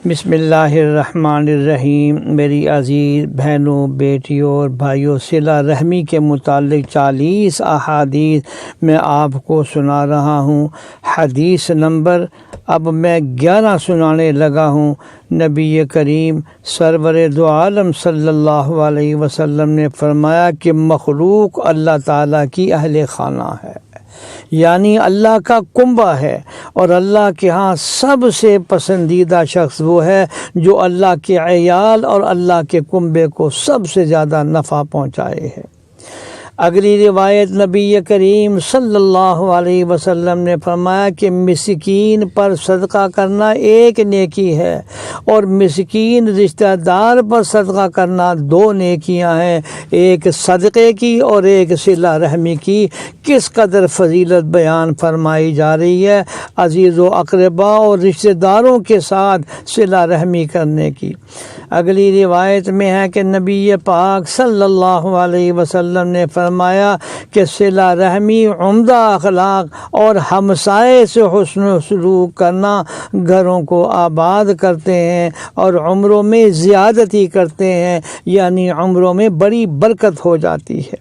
بسم اللہ الرحمن الرحیم۔ میری عزیز بہنوں، بیٹیوں اور بھائیوں، صلہ رحمی کے متعلق 40 احادیث میں آپ کو سنا رہا ہوں۔ حدیث نمبر اب میں 11 سنانے لگا ہوں۔ نبی کریم سرور دو عالم صلی اللہ علیہ وسلم نے فرمایا کہ مخلوق اللہ تعالیٰ کی اہل خانہ ہے، یعنی اللہ کا کنبہ ہے، اور اللہ کے ہاں سب سے پسندیدہ شخص وہ ہے جو اللہ کے عیال اور اللہ کے کنبے کو سب سے زیادہ نفع پہنچائے ہے۔ اگلی روایت نبی کریم صلی اللہ علیہ وسلم نے فرمایا کہ مسکین پر صدقہ کرنا ایک نیکی ہے، اور مسکین رشتہ دار پر صدقہ کرنا 2 نیکیاں ہیں، ایک صدقے کی اور ایک صلہ رحمی کی۔ کس قدر فضیلت بیان فرمائی جا رہی ہے عزیز و اقربا اور رشتہ داروں کے ساتھ صلہ رحمی کرنے کی۔ اگلی روایت میں ہے کہ نبی پاک صلی اللہ علیہ وسلم نے فرمایا کہ صلہ رحمی عمدہ اخلاق اور ہمسائے سے حسن سلوک کرنا گھروں کو آباد کرتے ہیں اور عمروں میں زیادتی کرتے ہیں، یعنی عمروں میں بڑی برکت ہو جاتی ہے۔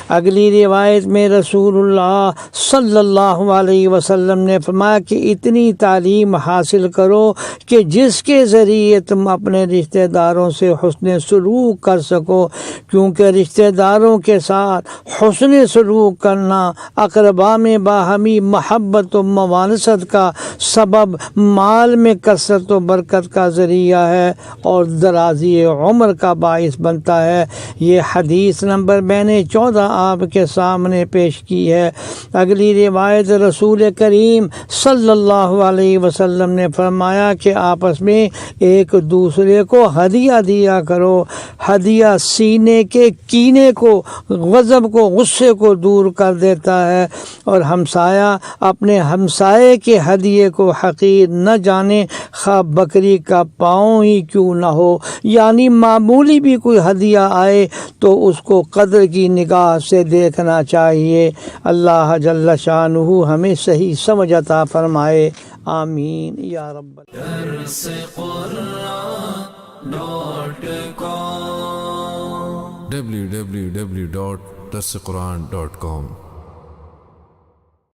اگلی روایت میں رسول اللہ صلی اللہ علیہ وسلم نے فرمایا کہ اتنی تعلیم حاصل کرو کہ جس کے ذریعے تم اپنے رشتہ داروں سے حسن سلوک کر سکو، کیونکہ رشتہ داروں کے ساتھ حسن سلوک کرنا اقربا میں باہمی محبت و موانست کا سبب، مال میں کثرت و برکت کا ذریعہ ہے اور درازی عمر کا باعث بنتا ہے۔ یہ حدیث نمبر میں نے 14 آپ کے سامنے پیش کی ہے۔ اگلی روایت رسول کریم صلی اللہ علیہ وسلم نے فرمایا کہ آپس میں ایک دوسرے کو ہدیہ دیا کرو۔ ہدیہ سینے کے کینے کو، غضب کو، غصے کو دور کر دیتا ہے، اور ہمسایہ اپنے ہمسائے کے ہدیے کو حقیر نہ جانے، خواہ بکری کا پاؤں ہی کیوں نہ ہو، یعنی معمولی بھی کوئی ہدیہ آئے تو اس کو قدر کی نگاہ سے دیکھنا چاہیے۔ اللہ جل شانہ ہمیں صحیح سمجھ عطا فرمائے، آمین یا رب۔ www.darsequran.com